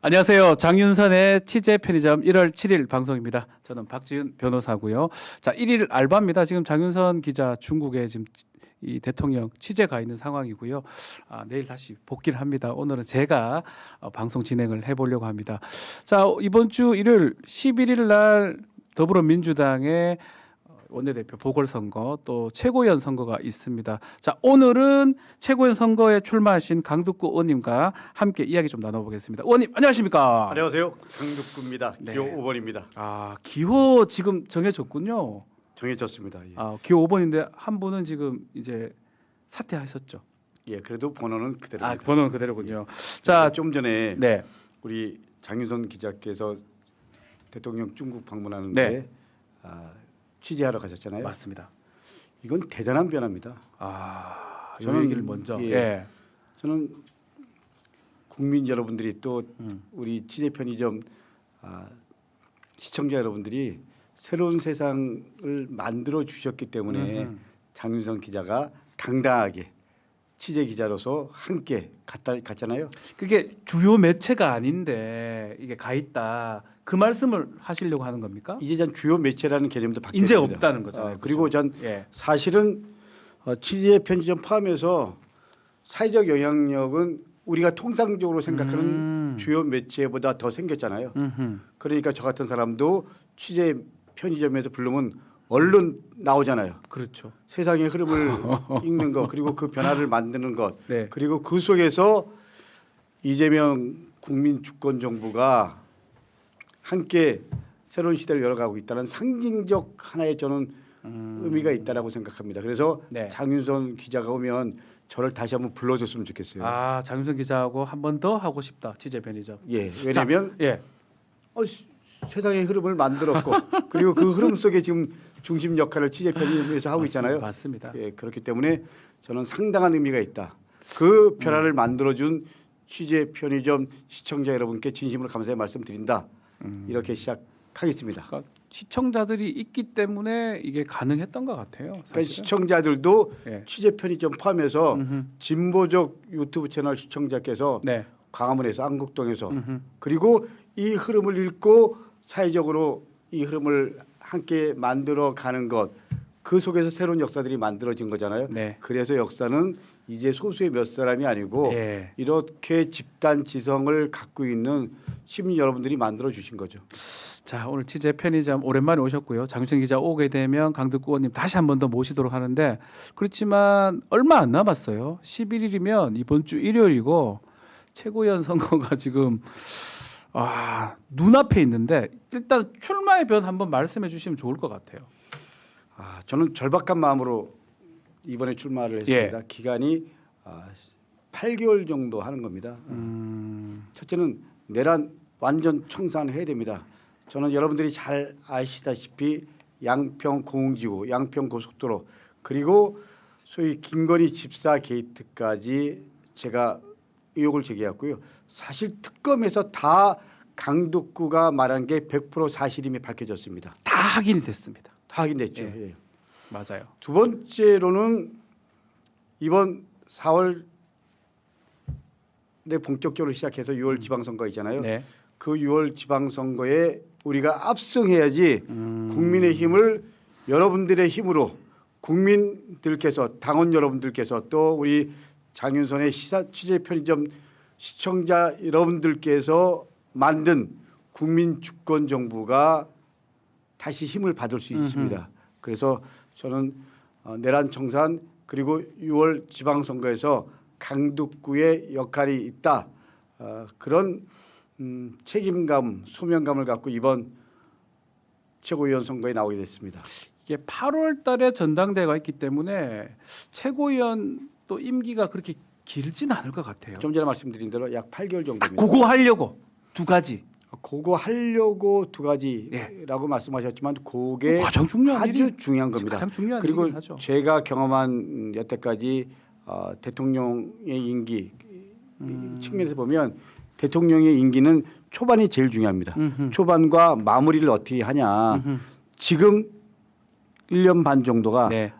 안녕하세요. 장윤선의 취재 편의점 1월 7일 방송입니다. 저는 박지윤 변호사고요. 자, 1일 알바입니다. 지금 장윤선 기자 중국에 지금 이 대통령 취재 가 있는 상황이고요. 내일 다시 복귀를 합니다. 오늘은 제가 방송 진행을 해보려고 합니다. 자, 이번 주 일요일 11일 날 더불어민주당의 원내대표 보궐선거 또 최고위원 선거가 있습니다. 자, 오늘은 최고위원 선거에 출마하신 강두구 의원님과 함께 이야기 좀 나눠보겠습니다. 의원님 안녕하십니까? 안녕하세요. 강두구입니다. 네. 기호 5번입니다. 기호 지금 정해졌군요. 정해졌습니다. 예. 기호 5번인데 한 분은 지금 이제 사퇴하셨죠? 예, 그래도 번호는 그대로입니다. 번호는 그대로군요. 예. 자, 좀 전에 네. 우리 장윤선 기자께서 대통령 중국 방문하는데 네. 취재하러 가셨잖아요. 맞습니다. 이건 대단한 변화입니다. 저는 얘기를 먼저. 예. 저는 국민 여러분들이 또 우리 취재 편의점 시청자 여러분들이 새로운 세상을 만들어 주셨기 때문에 장윤선 기자가 당당하게 취재 기자로서 함께 갔잖아요. 그게 주요 매체가 아닌데 이게 가 있다. 그 말씀을 하시려고 하는 겁니까? 이제 전 주요 매체라는 개념도 바뀌었습니다. 이제 없다는 거잖아요. 그리고 전 예. 사실은 취재 편집점 포함해서 사회적 영향력은 우리가 통상적으로 생각하는 주요 매체보다 더 생겼잖아요. 그러니까 저 같은 사람도 취재 편의점에서 부르면 언론 나오잖아요. 그렇죠. 세상의 흐름을 읽는 것, 그리고 그 변화를 만드는 것, 네. 그리고 그 속에서 이재명 국민 주권 정부가 함께 새로운 시대를 열어가고 있다는 상징적 하나의 저는 의미가 있다라고 생각합니다. 그래서 네. 장윤선 기자가 오면 저를 다시 한번 불러줬으면 좋겠어요. 장윤선 기자하고 한 번 더 하고 싶다. 취재 편의점. 예, 왜냐하면 예. 세상의 흐름을 만들었고 그리고 그 흐름 속에 지금 중심 역할을 취재 편의점에서 하고 있잖아요. 맞습니다. 예, 그렇기 때문에 저는 상당한 의미가 있다. 그 변화를 만들어준 취재 편의점 시청자 여러분께 진심으로 감사의 말씀드린다. 이렇게 시작하겠습니다. 그러니까 시청자들이 있기 때문에 이게 가능했던 것 같아요. 그러니까 사실은. 시청자들도 예. 취재 편의점 포함해서 진보적 유튜브 채널 시청자께서 네. 광화문에서 안국동에서 그리고 이 흐름을 읽고 사회적으로 이 흐름을 함께 만들어 가는 것, 그 속에서 새로운 역사들이 만들어진 거잖아요. 네. 그래서 역사는 이제 소수의 몇 사람이 아니고 예. 이렇게 집단 지성을 갖고 있는 시민 여러분들이 만들어 주신 거죠. 자, 오늘 취재 편의점 오랜만에 오셨고요. 장윤선 기자 오게 되면 강두구 의원님 다시 한 번 더 모시도록 하는데, 그렇지만 얼마 안 남았어요. 11일이면 이번 주 일요일이고 최고위원 선거가 지금 눈앞에 있는데 일단 출마의 변 한번 말씀해 주시면 좋을 것 같아요. 저는 절박한 마음으로 이번에 출마를 했습니다. 예. 기간이 8개월 정도 하는 겁니다. 첫째는 내란 완전 청산해야 됩니다. 저는 여러분들이 잘 아시다시피 양평 공흥지구, 양평 고속도로, 그리고 소위 김건희 집사 게이트까지 제가 의혹을 제기했고요. 사실 특검에서 다 강두구가 말한 게 100% 사실임이 밝혀졌습니다. 다 확인이 됐습니다. 다 확인됐죠. 예. 예. 맞아요. 두 번째로는 이번 4월에 본격적으로 시작해서 6월 지방선거 있잖아요. 네. 그 6월 지방선거에 우리가 압승해야지 국민의힘을 여러분들의 힘으로 국민들께서, 당원 여러분들께서, 또 우리 장윤선의 취재 편의점 시청자 여러분들께서 만든 국민 주권 정부가 다시 힘을 받을 수 있습니다. 그래서 저는 내란 청산 그리고 6월 지방선거에서 강두구의 역할이 있다. 그런 책임감, 소명감을 갖고 이번 최고위원 선거에 나오게 됐습니다. 이게 8월 달에 전당대회가 있기 때문에 최고위원 또 임기가 그렇게 길진 않을 것 같아요. 좀 전에 말씀드린 대로 약 8개월 정도입니다. 그거 하려고 두 가지. 그거 하려고 두 가지라고 예. 말씀하셨지만 그게 가장 중요한 아주 중요한 겁니다. 가장 중요한 그리고 일이긴 하죠. 제가 경험한 여태까지 대통령의 임기 측면에서 보면 대통령의 임기는 초반이 제일 중요합니다. 초반과 마무리를 어떻게 하냐. 지금 1년 반 정도가 네.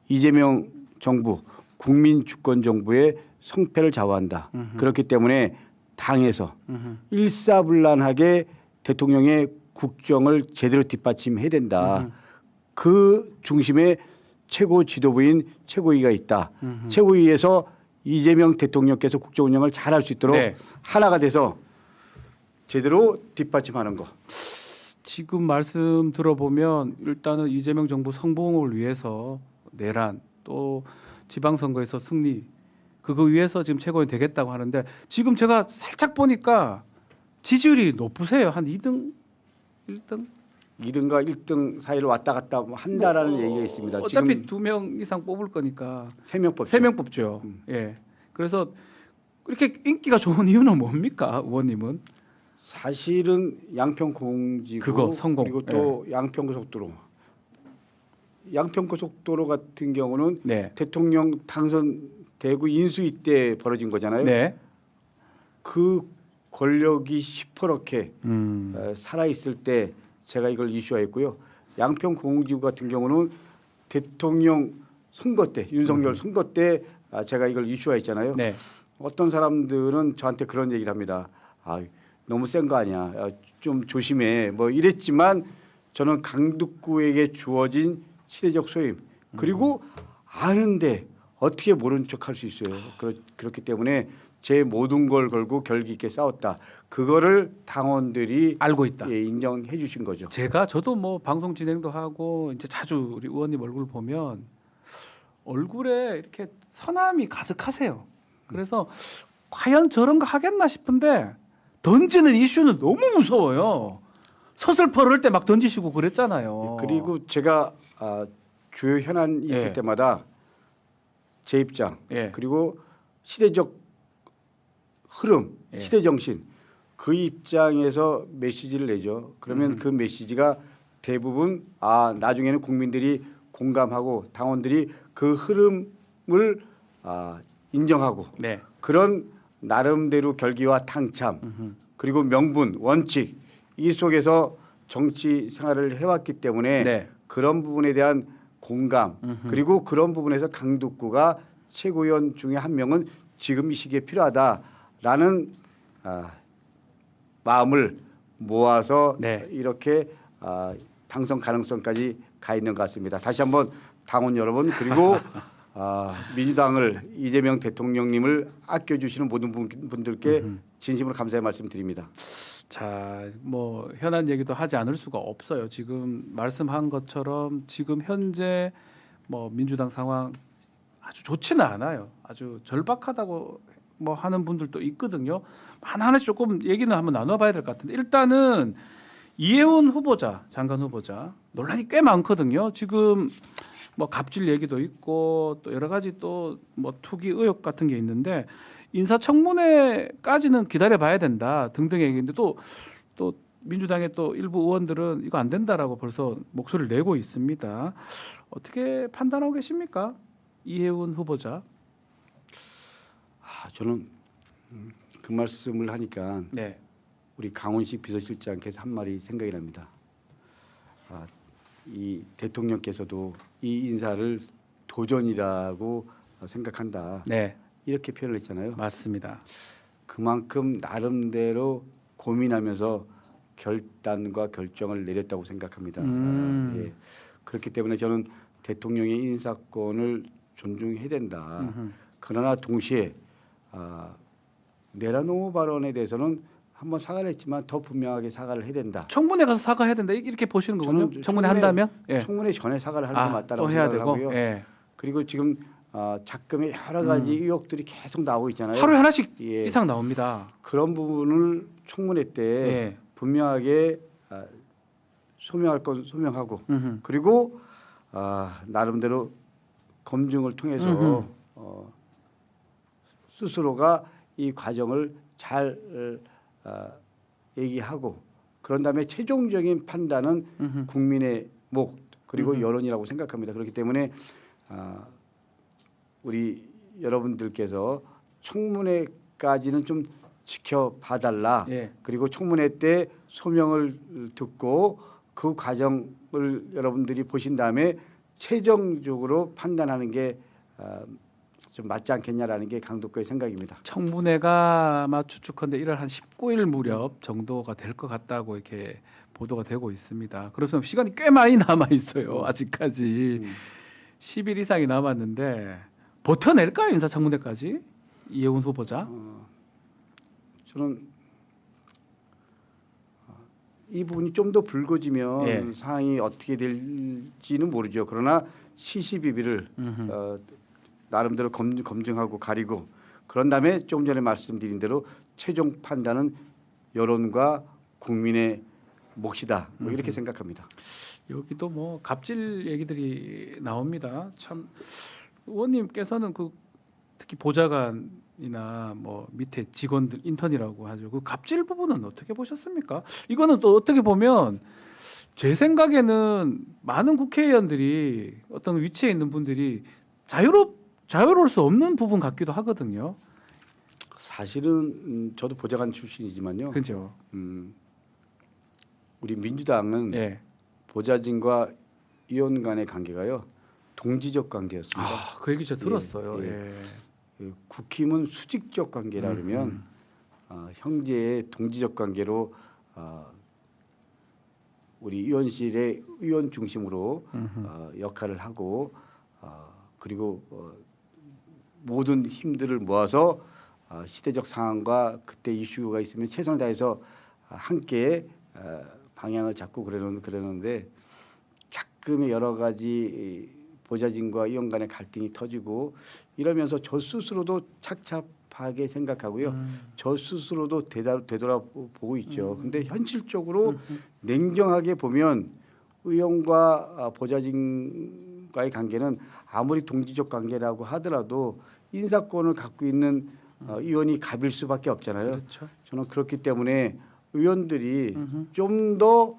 이재명 정부 국민 주권 정부의 성패를 좌우한다. 그렇기 때문에 당에서 음흠. 일사불란하게 대통령의 국정을 제대로 뒷받침해야 된다. 그 중심에 최고 지도부인 최고위가 있다. 최고위에서 이재명 대통령께서 국정 운영을 잘할 수 있도록 네. 하나가 돼서 제대로 뒷받침하는 거. 지금 말씀 들어보면 일단은 이재명 정부 성공을 위해서 내란 또 지방선거에서 승리 그거 위해서 지금 최고위 되겠다고 하는데 지금 제가 살짝 보니까 지지율이 높으세요. 한 2등, 1등? 2등과 1등 사이를 왔다 갔다 한다라는 얘기가 있습니다. 어차피 지금 2명 이상 뽑을 거니까 3명 뽑죠. 3명 뽑죠. 예. 그래서 이렇게 인기가 좋은 이유는 뭡니까, 의원님은? 사실은 양평공지구 그거 성공. 그리고 또 양평고속도로. 양평고속도로 같은 경우는 네. 대통령 당선되고 인수위 때 벌어진 거잖아요. 네. 그 권력이 시퍼렇게 음. 살아 있을 때 제가 이걸 이슈화했고요. 양평공지구 같은 경우는 대통령 선거 때 윤석열 선거 때 제가 이걸 이슈화했잖아요. 네. 어떤 사람들은 저한테 그런 얘기를 합니다. 아, 너무 센 거 아니야. 좀 조심해. 뭐 이랬지만 저는 강북구에게 주어진 시대적 소임 그리고 아는데 어떻게 모른 척할 수 있어요. 그렇기 때문에 제 모든 걸 걸고 결기 있게 싸웠다. 그거를 당원들이 알고 있다. 예, 인정해 주신 거죠. 저도 뭐 방송 진행도 하고 이제 자주 우리 의원님 얼굴 보면 얼굴에 이렇게 선함이 가득하세요. 그래서 과연 저런 거 하겠나 싶은데 던지는 이슈는 너무 무서워요. 서슬퍼럴 때 막 던지시고 그랬잖아요. 그리고 제가 주요 현안 있을 예. 때마다 제 입장 예. 그리고 시대적 흐름, 예. 시대 정신 그 입장에서 메시지를 내죠. 그러면 그 메시지가 대부분 나중에는 국민들이 공감하고 당원들이 그 흐름을 인정하고 네. 그런 나름대로 결기와 당참 그리고 명분, 원칙 이 속에서 정치 생활을 해왔기 때문에 네. 그런 부분에 대한 공감 그리고 그런 부분에서 강북구가 최고위원 중에 한 명은 지금 이 시기에 필요하다라는 마음을 모아서 네. 이렇게 당선 가능성까지 가 있는 것 같습니다. 다시 한번 당원 여러분 그리고 민주당을 이재명 대통령님을 아껴주시는 모든 분들께 진심으로 감사의 말씀드립니다. 자, 뭐 현안 얘기도 하지 않을 수가 없어요. 지금 말씀한 것처럼 지금 현재 뭐 민주당 상황 아주 좋지는 않아요. 아주 절박하다고 뭐 하는 분들도 있거든요. 하나하나씩 조금 얘기는 한번 나눠봐야 될 것 같은데 일단은 이해운 후보자, 장관 후보자 논란이 꽤 많거든요. 지금 뭐 갑질 얘기도 있고 또 여러 가지 또 뭐 투기 의혹 같은 게 있는데 인사청문회까지는 기다려봐야 된다 등등의 얘기인데 또 민주당의 또 일부 의원들은 이거 안 된다라고 벌써 목소리를 내고 있습니다. 어떻게 판단하고 계십니까? 이해운 후보자. 저는 그 말씀을 하니까 네. 우리 강훈식 비서실장께서 한 말이 생각이 납니다. 이 대통령께서도 이 인사를 도전이라고 생각한다. 네. 이렇게 표현을 했잖아요. 맞습니다. 그만큼 나름대로 고민하면서 결단과 결정을 내렸다고 생각합니다. 예. 그렇기 때문에 저는 대통령의 인사권을 존중해야 된다. 그러나 동시에 내란 옹호 발언에 대해서는 한번 사과를 했지만 더 분명하게 사과를 해야 된다. 청문회 가서 사과해야 된다 이렇게 보시는 거군요. 저는 청문회 한다면 예. 청문회 전에 사과를 하는 게 맞다고 또 해야 생각을 되고 하고요. 예. 그리고 지금 작금의 여러 가지 의혹들이 계속 나오고 있잖아요. 하루에 하나씩 예. 이상 나옵니다. 그런 부분을 청문회 때 예. 분명하게 소명할 건 소명하고 그리고 나름대로 검증을 통해서 스스로가 이 과정을 잘 얘기하고 그런 다음에 최종적인 판단은 국민의 목 그리고 여론이라고 생각합니다. 그렇기 때문에 우리 여러분들께서 청문회까지는 좀 지켜봐달라. 예. 그리고 청문회 때 소명을 듣고 그 과정을 여러분들이 보신 다음에 최종적으로 판단하는 게 좀 맞지 않겠냐라는 게 강독구의 생각입니다. 청문회가 아마 추측컨대 1월 한 19일 무렵 정도가 될 것 같다고 이렇게 보도가 되고 있습니다. 그래서 시간이 꽤 많이 남아 있어요. 아직까지 10일 이상이 남았는데 버텨낼까요, 인사청문회까지? 이혜훈 후보자. 저는 이 부분이 좀 더 불거지면 예. 상황이 어떻게 될지는 모르죠. 그러나 시시비비를 나름대로 검증하고 가리고 그런 다음에 좀 전에 말씀드린 대로 최종 판단은 여론과 국민의 몫이다. 뭐 이렇게 생각합니다. 여기도 뭐 갑질 얘기들이 나옵니다. 참 의원님께서는 그 특히 보좌관이나 뭐 밑에 직원들 인턴이라고 하죠. 그 갑질 부분은 어떻게 보셨습니까? 이거는 또 어떻게 보면 제 생각에는 많은 국회의원들이 어떤 위치에 있는 분들이 자유로울 수 없는 부분 같기도 하거든요. 사실은 저도 보좌관 출신이지만요. 그죠? 우리 민주당은 예. 보좌진과 의원 간의 관계가요 동지적 관계였습니다. 아, 그 얘기 제가 들었어요. 예. 예. 국힘은 수직적 관계라 그러면 형제의 동지적 관계로 우리 의원실의 의원 중심으로 역할을 하고 그리고 모든 힘들을 모아서 시대적 상황과 그때 이슈가 있으면 최선을 다해서 함께 방향을 잡고 그러는데 가끔의 여러 가지 보좌진과 의원 간의 갈등이 터지고 이러면서 저 스스로도 착잡하게 생각하고요. 저 스스로도 되돌아보고 있죠. 근데 현실적으로 냉정하게 보면 의원과 보좌진과의 관계는 아무리 동지적 관계라고 하더라도 인사권을 갖고 있는 의원이 갑일 수밖에 없잖아요. 그렇죠. 저는 그렇기 때문에 의원들이 좀 더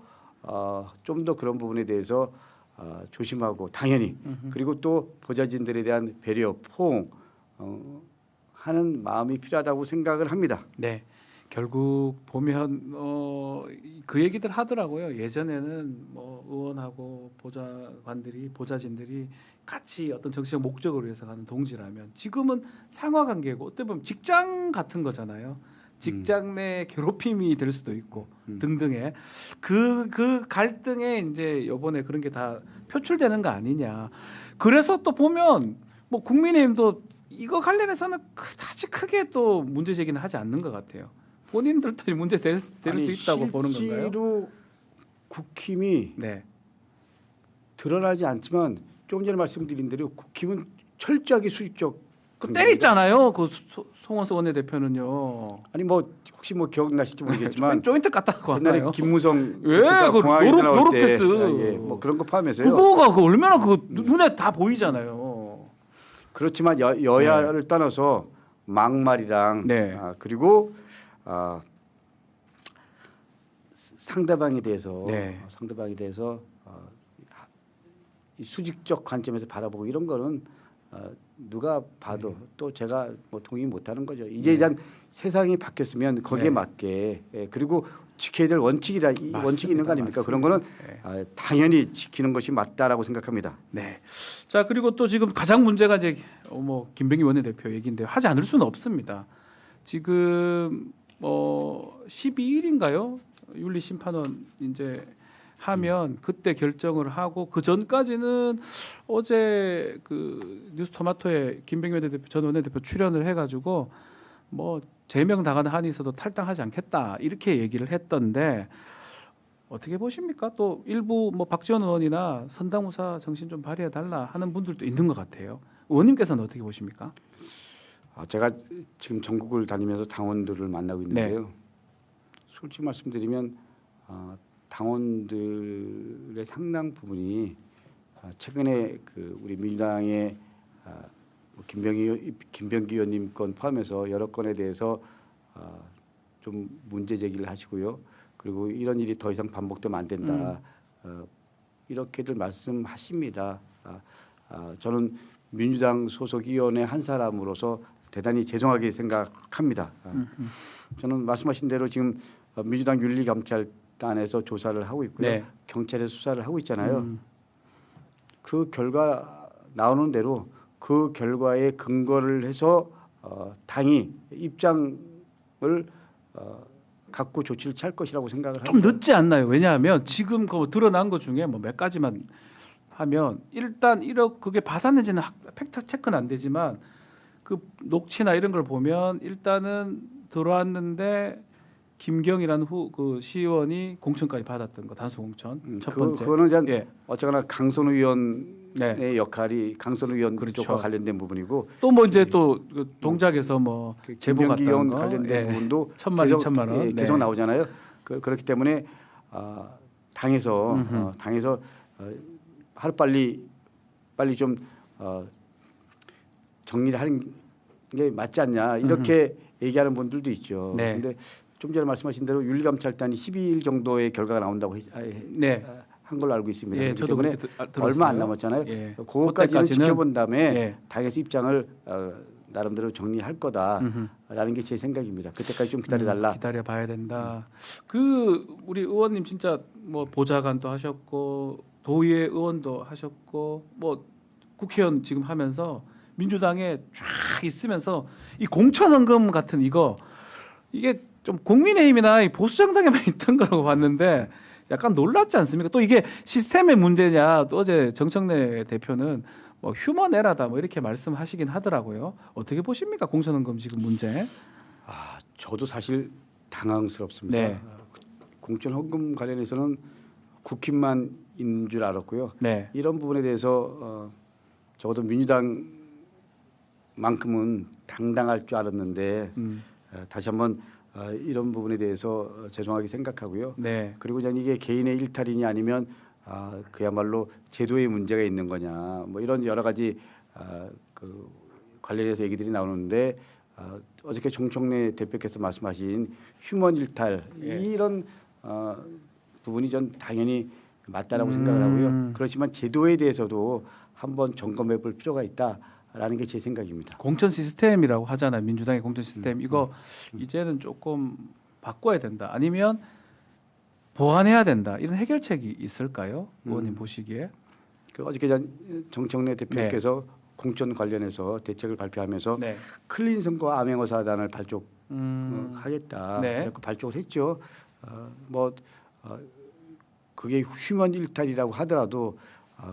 그런 부분에 대해서 조심하고 당연히 그리고 또 보좌진들에 대한 배려, 포옹 하는 마음이 필요하다고 생각을 합니다. 네. 결국 보면 그 얘기들 하더라고요. 예전에는 뭐 의원하고 보좌진들이 같이 어떤 정치적 목적을 위해서 가는 동지라면 지금은 상하관계고 어떻게 보면 직장 같은 거잖아요. 직장 내 괴롭힘이 될 수도 있고 등등의 그 갈등에 이제 이번에 그런 게 다 표출되는 거 아니냐. 그래서 또 보면 뭐 국민의힘도 이거 관련해서는 그다지 크게 또 문제 제기는 하지 않는 것 같아요. 본인들도 문제 될 수 있다고 보는 건가요? 실제로 국힘이 네. 드러나지 않지만 좀 전에 말씀드린 대로 국힘은 철저하게 수직적 그 때렸잖아요. 그 송원석 원내대표는요. 아니 뭐 혹시 뭐 기억나실지 모르겠지만 조인트 깠다고 옛날에 하나요? 김무성 왜? 대표가 그 공항에 나올 노룩 때, 패스. 뭐 그런 거 포함해서요. 그거가 그 얼마나 그 눈에 다 보이잖아요. 그렇지만 여야를 떠나서 막말이랑 네. 그리고 상대방에 대해서 이 수직적 관점에서 바라보고 이런 거는 누가 봐도 또 제가 뭐 동의 못하는 거죠. 이제 일단 세상이 바뀌었으면 거기에 맞게 그리고 지켜야 될 원칙이 있는 거 아닙니까? 맞습니다. 그런 거는 당연히 지키는 것이 맞다라고 생각합니다. 네. 자 그리고 또 지금 가장 문제가 이제 뭐 김병기 원내대표 얘기인데 하지 않을 수는 없습니다. 지금 12일인가요? 윤리심판원 이제 하면 그때 결정을 하고 그 전까지는 어제 그 뉴스토마토에 김병기 전 원내대표 출연을 해가지고 뭐 제명 당하는 한이 있어도 탈당하지 않겠다 이렇게 얘기를 했던데 어떻게 보십니까? 또 일부 뭐 박지원 의원이나 선당무사 정신 좀 발휘해 달라 하는 분들도 있는 것 같아요. 의원님께서는 어떻게 보십니까? 제가 지금 전국을 다니면서 당원들을 만나고 있는데요. 솔직히 말씀드리면 당원들의 상당 부분이 최근에 그 우리 민주당의 김병기 의원님 건 포함해서 여러 건에 대해서 좀 문제 제기를 하시고요. 그리고 이런 일이 더 이상 반복되면 안 된다. 이렇게들 말씀하십니다. 저는 민주당 소속 의원의 한 사람으로서 대단히 죄송하게 생각합니다. 저는 말씀하신 대로 지금 민주당 윤리감찰단에서 조사를 하고 있고요. 경찰에서 수사를 하고 있잖아요. 그 결과 나오는 대로 그 결과에 근거를 해서 당이 입장을 갖고 조치를 취할 것이라고 생각을 좀 합니다. 늦지 않나요? 왜냐하면 지금 그 드러난 것 중에 뭐 몇 가지만 하면 일단 그게 파산된지는 팩트 체크는 안 되지만 그 녹취나 이런 걸 보면 일단은 들어왔는데 김경이라는 그 시의원이 공천까지 받았던 거 단수 공천 첫 번째. 그거는 이제 예. 어쨌거나 강선우 의원의 네. 역할이 강선우 의원 그렇죠. 쪽과 관련된 부분이고 또 뭐 이제 또 그 동작에서 뭐 제보 김경기 갔다는 의원 거 관련된 예. 부분도 1,000만 원, 2천만 원 계속 나오잖아요. 그렇기 때문에 당에서 하루 빨리 좀 정리를 하는 게 맞지 않냐 이렇게 얘기하는 분들도 있죠. 네. 그런데 좀 전에 말씀하신 대로 윤리감찰단이 12일 정도의 결과가 나온다고 네. 한 걸로 알고 있습니다. 예, 그렇기 저도 때문에 들었어요. 얼마 안 남았잖아요. 예. 그것까지는 지켜본 다음에 예. 당에서 입장을 나름대로 정리할 거다라는 게 제 생각입니다. 그때까지 좀 기다려달라. 기다려 봐야 된다. 그 우리 의원님 진짜 뭐 보좌관도 하셨고 도의회 의원도 하셨고 뭐 국회의원 지금 하면서 민주당에 쫙 있으면서 이 공천헌금 같은 이게 좀 국민의힘이나 이 보수 정당에만 있던 거라고 봤는데 약간 놀랐지 않습니까? 또 이게 시스템의 문제냐? 또 어제 정청래 대표는 뭐 휴먼 에러다 뭐 이렇게 말씀하시긴 하더라고요. 어떻게 보십니까? 공천헌금 지금 문제? 저도 사실 당황스럽습니다. 네. 공천헌금 관련해서는 국힘만 있는 줄 알았고요. 네. 이런 부분에 대해서 적어도 민주당만큼은 당당할 줄 알았는데 다시 한번 이런 부분에 대해서 죄송하게 생각하고요. 네. 그리고 저는 이게 개인의 일탈이니 아니면 그야말로 제도에 문제가 있는 거냐 뭐 이런 여러 가지 그 관련해서 얘기들이 나오는데 어저께 정청래 대표께서 말씀하신 휴먼 일탈 예. 이런 부분이 전 당연히 맞다라고 생각을 하고요. 그렇지만 제도에 대해서도 한번 점검해 볼 필요가 있다라는 게 제 생각입니다. 공천 시스템이라고 하잖아요. 민주당의 공천 시스템 이거 이제는 조금 바꿔야 된다. 아니면 보완해야 된다. 이런 해결책이 있을까요? 의원님 보시기에? 그 어저께 정청래 대표께서 공천 관련해서 대책을 발표하면서 네. 클린 선거 암행어 사단을 발족하겠다. 네. 그래서 발족을 했죠. 그게 휴먼 일탈이라고 하더라도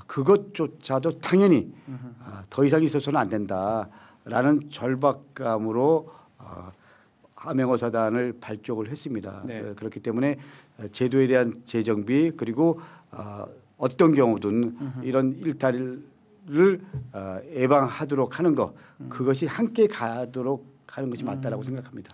그것조차도 당연히 더 이상 있어서는 안 된다라는 절박감으로 암행어 사단을 발족을 했습니다. 네. 그렇기 때문에 제도에 대한 재정비 그리고 어떤 경우든 이런 일탈을 예방하도록 하는 것 그것이 함께 가도록 하는 것이 맞다라고 생각합니다.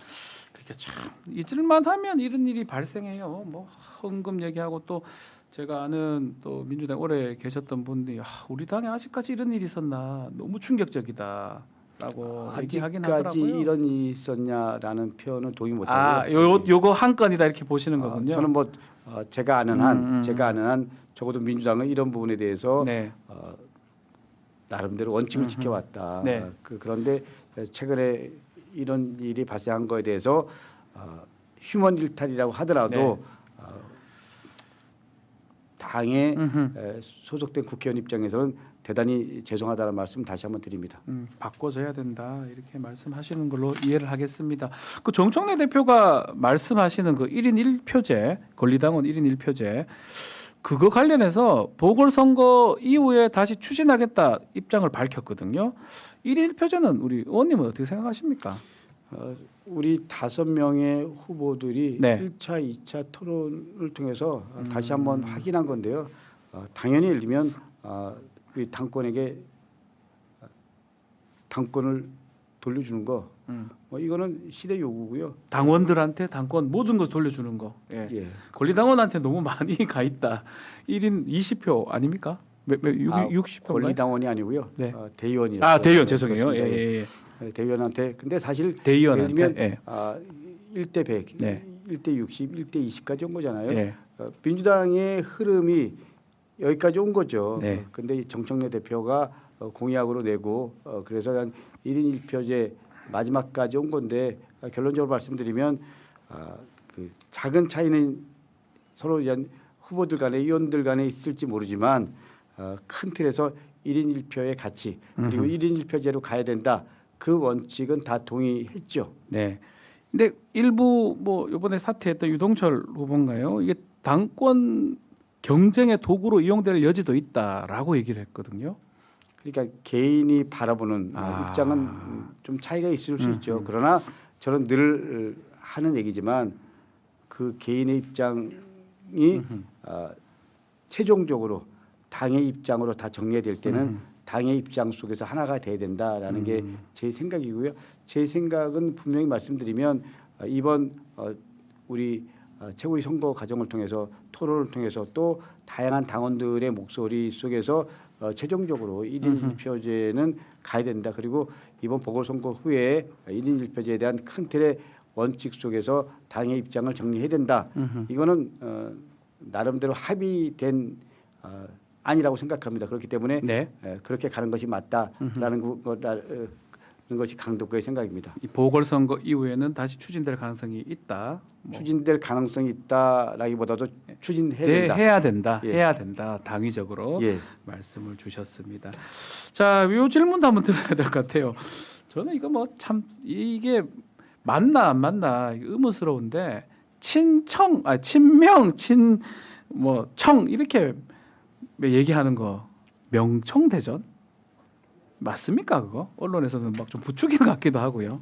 그러니까 참 잊을만 하면 이런 일이 발생해요. 뭐 헌금 얘기하고 또 제가 아는 또 민주당 오래 계셨던 분들이 우리 당에 아직까지 이런 일이 있었나 너무 충격적이다라고 얘기하긴 아직까지 하더라고요. 이런 일이 있었냐라는 표현은 동의 못하고요. 요거 한 건이다 이렇게 보시는 거군요. 저는 뭐 제가 아는 한 적어도 민주당은 이런 부분에 대해서 네. 나름대로 원칙을 지켜왔다. 네. 그런데 최근에 이런 일이 발생한 거에 대해서 휴먼 일탈이라고 하더라도 네. 당에 소속된 국회의원 입장에서는 대단히 죄송하다는 말씀 다시 한번 드립니다. 바꿔줘야 된다 이렇게 말씀하시는 걸로 이해를 하겠습니다. 그 정청래 대표가 말씀하시는 그 1인 1표제 권리당원 1인 1표제 그거 관련해서 보궐선거 이후에 다시 추진하겠다 입장을 밝혔거든요. 1인 1표제는 우리 의원님은 어떻게 생각하십니까? 우리 5명의 후보들이 네. 1차, 2차 토론을 통해서 다시 한번 확인한 건데요. 당연히 예를 들면 우리 당권에게 당권을 돌려주는 거 이거는 시대 요구고요. 당원들한테 당권 모든 걸 돌려주는 거. 예. 예. 권리당원한테 너무 많이 가 있다. 1인 20표 아닙니까? 60표. 권리당원이 아니고요. 네. 대의원이요. 대의원 죄송해요. 예. 대의원한테 근데 사실 대의원한테. 예를 들면 예. 1대 100, 네. 1대 60, 1대 20까지 온 거잖아요. 예. 민주당의 흐름이 여기까지 온 거죠. 네. 근데 정청래 대표가 공약으로 내고 그래서 한 1인 1표제 마지막까지 온 건데 결론적으로 말씀드리면 그 작은 차이는 서로 후보들 간에 의원들 간에 있을지 모르지만 큰 틀에서 1인 1표의 가치 그리고 1인 1표제로 가야 된다. 그 원칙은 다 동의했죠. 네. 근데 일부 뭐 이번에 사퇴했던 유동철 후보인가요? 이게 당권 경쟁의 도구로 이용될 여지도 있다라고 얘기를 했거든요. 그러니까 개인이 바라보는 입장은 좀 차이가 있을 수 있죠. 그러나 저는 늘 하는 얘기지만 그 개인의 입장이 최종적으로 당의 입장으로 다 정리될 때는 당의 입장 속에서 하나가 돼야 된다라는 게 제 생각이고요. 제 생각은 분명히 말씀드리면 이번 우리 최고위 선거 과정을 통해서 토론을 통해서 또 다양한 당원들의 목소리 속에서 최종적으로 1인 1표제는 가야 된다. 그리고 이번 보궐선거 후에 1인 1표제에 대한 큰 틀의 원칙 속에서 당의 입장을 정리해야 된다. 이거는 나름대로 합의된 아니라고 생각합니다. 그렇기 때문에 네. 그렇게 가는 것이 맞다라는 것이 강도구의 생각입니다. 이 보궐선거 이후에는 다시 추진될 가능성이 있다. 뭐. 추진될 가능성이 있다라기보다도 추진해야 된다. 해야 된다. 예. 해야 된다. 당위적으로 예. 말씀을 주셨습니다. 자, 이 질문도 한번 드려야 될 것 같아요. 저는 이거 뭐 참 이게 맞나 안 맞나 의문스러운데 친청, 친명, 청 이렇게 얘기하는 거 명청대전 맞습니까 그거? 언론에서는 막 좀 부추긴 것 같기도 하고요.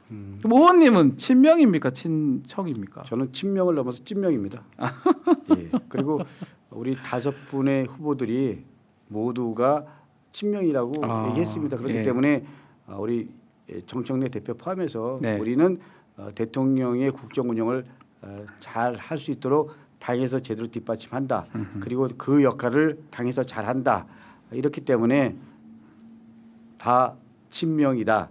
그럼 의원님은 친명입니까 친청입니까? 저는 친명을 넘어서 찐명입니다. 예. 그리고 우리 5분의 후보들이 모두가 친명이라고 얘기했습니다. 그렇기 예. 때문에 우리 정청래 대표 포함해서 네. 우리는 대통령의 국정 운영을 잘 할 수 있도록 당에서 제대로 뒷받침한다. 그리고 그 역할을 당에서 잘한다. 이렇기 때문에 다 친명이다.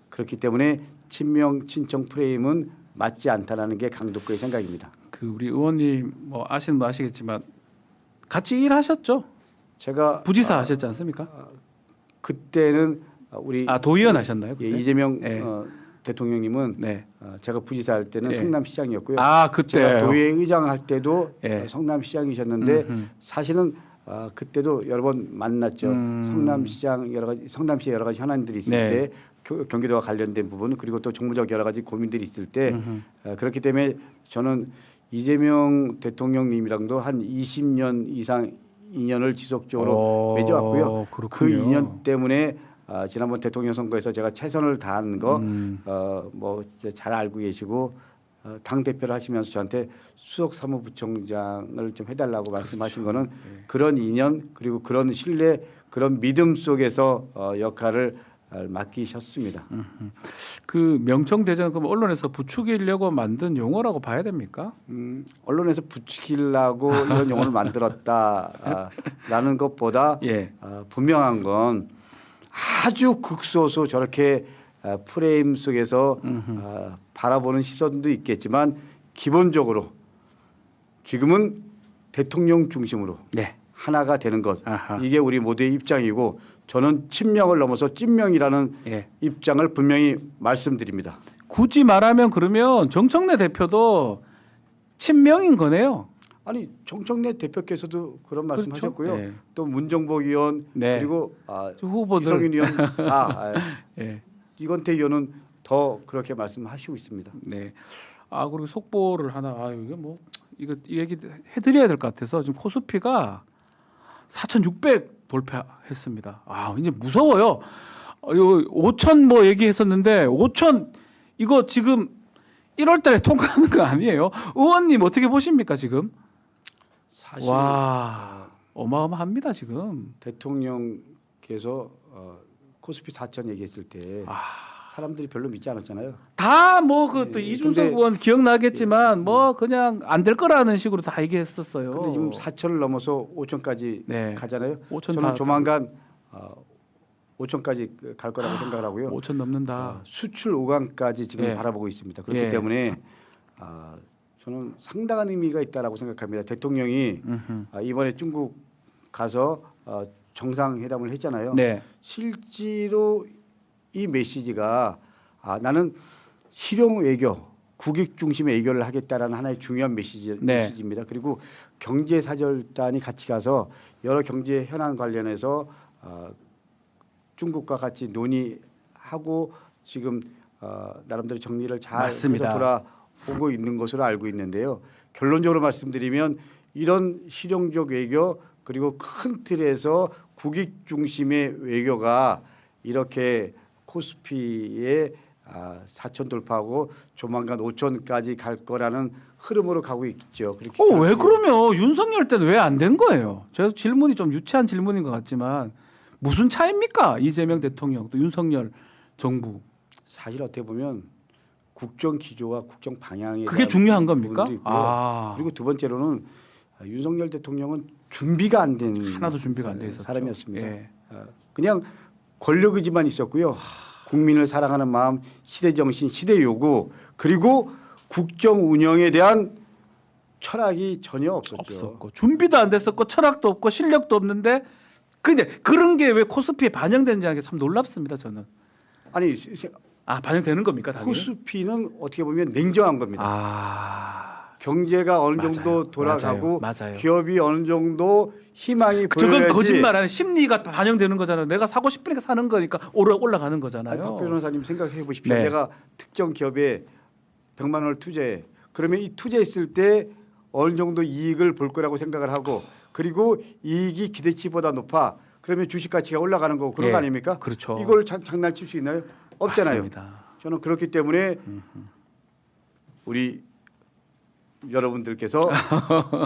그렇기 때문에 친명 친청 프레임은 맞지 않다라는 게 강도구의 생각입니다. 그 우리 의원님 뭐 아시는 분 아시겠지만 같이 일하셨죠? 제가 부지사 하셨지 않습니까? 그때는 우리 도의원 하셨나요? 그때? 예, 이재명 네. 대통령님은 네. 제가 부지사 할 때는 예. 성남시장이었고요. 그때 제가 도의회의장 할 때도 예. 성남시장이셨는데 사실은 그때도 여러 번 만났죠. 성남시장 성남시에 여러 가지 현안들이 있을 네. 때 경기도와 관련된 부분 그리고 또 정무적 여러 가지 고민들이 있을 때 그렇기 때문에 저는 이재명 대통령님이랑도 한 20년 이상 인연을 지속적으로 맺어왔고요. 그 그렇군요. 인연 때문에 지난번 대통령 선거에서 제가 최선을 다한 거 뭐 잘 알고 계시고 당 대표를 하시면서 저한테 수석 사무부총장을 좀 해달라고 말씀하신 거는 그런 인연 그리고 그런 신뢰 그런 믿음 속에서 역할을 맡기셨습니다. 그 명청대전 그럼 언론에서 부추기려고 만든 용어라고 봐야 됩니까? 언론에서 부추기려고 이런 용어를 만들었다라는 것보다 예. 분명한 건 아주 극소수 저렇게 프레임 속에서 바라보는 시선도 있겠지만 기본적으로 지금은 대통령 중심으로 네. 하나가 되는 것 아하. 이게 우리 모두의 입장이고 저는 친명을 넘어서 찐명이라는 예. 입장을 분명히 말씀드립니다. 굳이 말하면 그러면 정청래 대표도 친명인 거네요. 아니 정청래 대표께서도 그런 그렇죠? 말씀하셨고요. 네. 또 문정복 의원 네. 그리고 후보들 유성윤 의원 다 예. 이건태 의원은 더 그렇게 말씀하시고 있습니다. 네. 그리고 속보를 하나 이거 뭐 이거 이 얘기 해드려야 될 것 같아서 지금 코스피가 4,600 돌파했습니다. 이제 무서워요. 5,000 뭐 얘기했었는데 5,000 이거 지금 1월달에 통과하는 거 아니에요? 의원님 어떻게 보십니까 지금? 사실 와 어마어마합니다 지금. 대통령께서 코스피 4천 얘기했을 때 사람들이 별로 믿지 않았잖아요. 다 뭐 그 또 예, 이준석 근데- 의원 기억나겠지만 뭐 그냥 안 될 거라는 식으로 다 얘기했었어요. 근데 지금 4천을 넘어서 5천까지 네. 가잖아요. 5천 저는 다 조만간 5천까지 갈 거라고 생각을 하고요. 5천 넘는다. 수출 5강까지 지금 예. 바라보고 있습니다. 그렇기 예. 때문에 저는 상당한 의미가 있다라고 생각합니다. 대통령이 이번에 중국 가서 정상회담을 했잖아요. 네. 실제로 이 메시지가 나는 실용 외교, 국익 중심의 외교를 하겠다라는 하나의 중요한 메시지입니다. 그리고 경제사절단이 같이 가서 여러 경제 현안 관련해서 중국과 같이 논의하고 지금 나름대로 정리를 잘 맞습니다. 해서 돌아오고 있는 것으로 알고 있는데요. 결론적으로 말씀드리면 이런 실용적 외교 그리고 큰 틀에서 국익 중심의 외교가 이렇게 코스피의 4천 돌파하고 조만간 5천까지 갈 거라는 흐름으로 가고 있죠. 그렇게 왜 그러면 윤석열 때는 왜 안 된 거예요? 저 질문이 좀 유치한 질문인 것 같지만 무슨 차이입니까? 이재명 대통령 또 윤석열 정부. 사실 어떻게 보면 국정 기조와 국정 방향에 그게 대한 중요한 겁니까? 부분도 있고요. 그리고 두 번째로는 윤석열 대통령은 준비가 안 된 하나도 준비가 안 돼 있었죠. 사람이었습니다. 예. 그냥 권력 의지만 있었고요. 국민을 사랑하는 마음, 시대 정신, 시대 요구 그리고 국정 운영에 대한 철학이 전혀 없었죠. 없었고 준비도 안 됐었고 철학도 없고 실력도 없는데 근데 그런 게 왜 코스피에 반영되는지 하는 게 참 놀랍습니다. 저는. 아니 반영되는 겁니까? 당연히? 코스피는 어떻게 보면 냉정한 겁니다. 경제가 어느 정도 맞아요. 돌아가고 맞아요. 기업이 어느 정도 희망이 저건 보여야지. 거짓말하는 심리가 반영되는 거잖아요. 내가 사고 싶으니까 사는 거니까 올라가는 거잖아요. 박 변호사님 생각해 보십시오. 네. 내가 특정 기업에 100만 원을 투자해. 그러면 이 투자했을 때 어느 정도 이익을 볼 거라고 생각을 하고 그리고 이익이 기대치보다 높아. 그러면 주식 가치가 올라가는 거고 그런 예, 거 아닙니까? 그렇죠. 이걸 장난칠 수 있나요? 없잖아요. 맞습니다. 저는 그렇기 때문에 우리 여러분들께서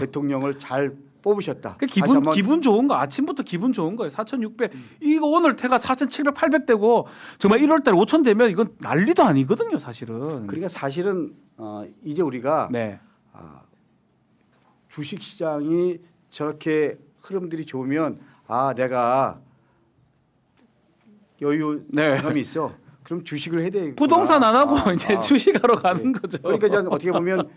대통령을 잘 뽑으셨다. 그 다시 한번 기분 좋은 거 아침부터 기분 좋은 거예요. 4,600 이거 오늘 태가 4,700, 800 되고 정말 1월달에 5,000 되면 이건 난리도 아니거든요, 사실은. 그러니까 사실은 이제 우리가 네. 주식 시장이 저렇게 흐름들이 좋으면 내가 여유 네. 자금이 있어. 그럼 주식을 해야 되겠구나. 부동산 안 하고 이제 주식하러 가는 거죠. 그러니까 이제 어떻게 보면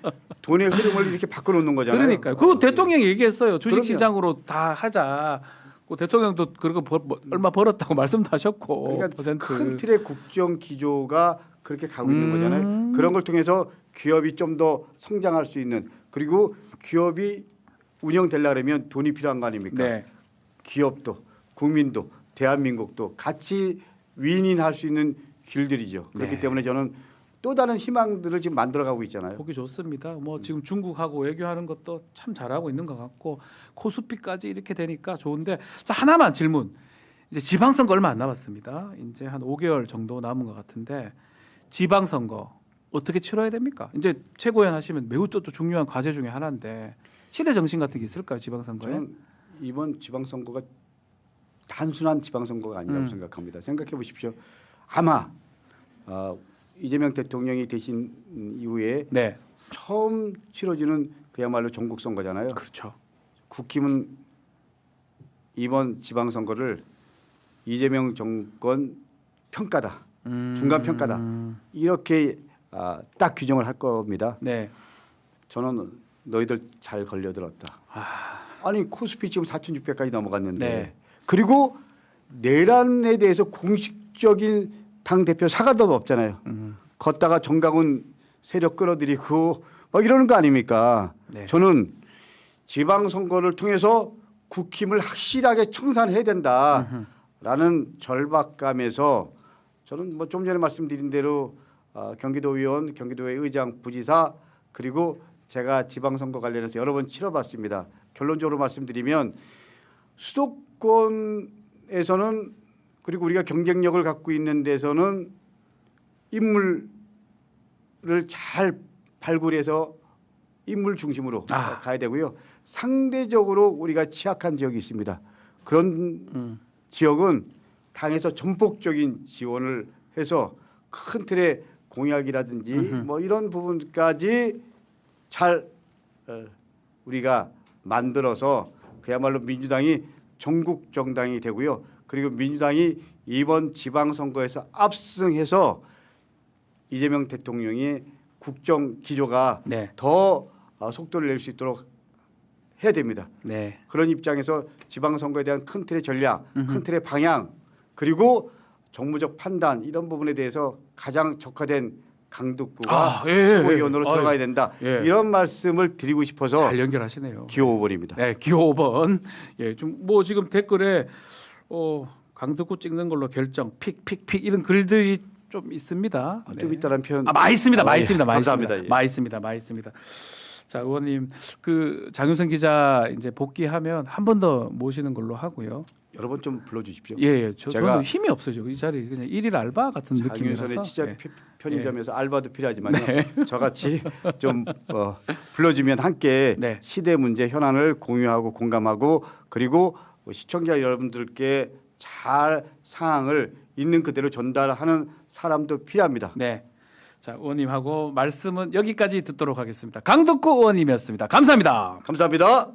돈의 흐름을 이렇게 바꿔놓는 거잖아요. 그러니까요. 그 대통령이 얘기했어요. 주식 그럼요. 시장으로 다 하자. 그 대통령도 그리고 얼마 벌었다고 말씀도 하셨고. 그러니까 퍼센트. 큰 틀의 국정 기조가 그렇게 가고 있는 거잖아요. 그런 걸 통해서 기업이 좀 더 성장할 수 있는 그리고 기업이 운영되려 그러면 돈이 필요한 거 아닙니까? 네. 기업도 국민도 대한민국도 같이 윈윈할 수 있는 길들이죠. 그렇기 네. 때문에 저는 또 다른 희망들을 지금 만들어가고 있잖아요. 보기 좋습니다. 뭐 지금 중국하고 외교하는 것도 참 잘하고 있는 것 같고 코스피까지 이렇게 되니까 좋은데 자 하나만 질문. 이제 지방선거 얼마 안 남았습니다. 이제 한 5개월 정도 남은 것 같은데 지방선거 어떻게 치러야 됩니까? 이제 최고위원 하시면 매우 또 중요한 과제 중에 하나인데 시대 정신 같은 게 있을까요? 지방선거에? 저는 이번 지방선거가 단순한 지방선거가 아니라고 생각합니다. 생각해 보십시오. 아마 이재명 대통령이 되신 이후에 네. 처음 치러지는 그야말로 전국 선거잖아요. 그렇죠. 국힘은 이번 지방선거를 이재명 정권 평가다, 중간 평가다 이렇게 딱 규정을 할 겁니다. 네. 저는 너희들 잘 걸려들었다. 아니 코스피 지금 4,600까지 넘어갔는데 네. 그리고 내란에 대해서 공식적인 당 대표 사과도 없잖아요. 걷다가 정강훈 세력 끌어들이고 막 이러는 거 아닙니까? 네. 저는 지방선거를 통해서 국힘을 확실하게 청산해야 된다라는 절박감에서 저는 뭐 좀 전에 말씀드린 대로 경기도의원, 경기도의 의장, 부지사 그리고 제가 지방선거 관련해서 여러 번 치러봤습니다. 결론적으로 말씀드리면 수도권에서는 그리고 우리가 경쟁력을 갖고 있는 데서는 인물을 잘 발굴해서 인물 중심으로 가야 되고요. 상대적으로 우리가 취약한 지역이 있습니다. 그런 지역은 당에서 전폭적인 지원을 해서 큰 틀의 공약이라든지 뭐 이런 부분까지 잘 우리가 만들어서 그야말로 민주당이 전국 정당이 되고요. 그리고 민주당이 이번 지방선거에서 압승해서 이재명 대통령의 국정 기조가 네. 더 속도를 낼 수 있도록 해야 됩니다. 네. 그런 입장에서 지방선거에 대한 큰 틀의 전략, 큰 틀의 방향 그리고 정무적 판단 이런 부분에 대해서 가장 적화된 강북구가 최고위원으로 들어가야 된다. 예. 이런 말씀을 드리고 싶어서 잘 연결하시네요. 기호 5번입니다. 네, 기호 5번. 예, 좀 뭐 지금 댓글에 강덕구 찍는 걸로 결정 픽픽픽 이런 글들이 좀 있습니다. 좀 있다는 표현. 많이 있습니다. 많이 예, 있습니다. 많이 감사합니다. 있습니다. 많이 있습니다. 많이 있습니다. 자, 의원님 그 장윤선 기자 이제 복귀하면 한 번 더 모시는 걸로 하고요. 여러 번 좀 불러주십시오. 예, 제가 저는 힘이 없어요. 이 자리 그냥 일일 알바 같은 느낌이라서. 장윤선의 취재 예. 편의점에서 알바도 필요하지만요. 저같이 좀 불러주면 함께 네. 시대 문제 현안을 공유하고 공감하고 그리고 시청자 여러분들께 잘 상황을 있는 그대로 전달하는 사람도 필요합니다. 네. 자, 의원님하고 말씀은 여기까지 듣도록 하겠습니다. 강덕구 의원님이었습니다. 감사합니다. 감사합니다.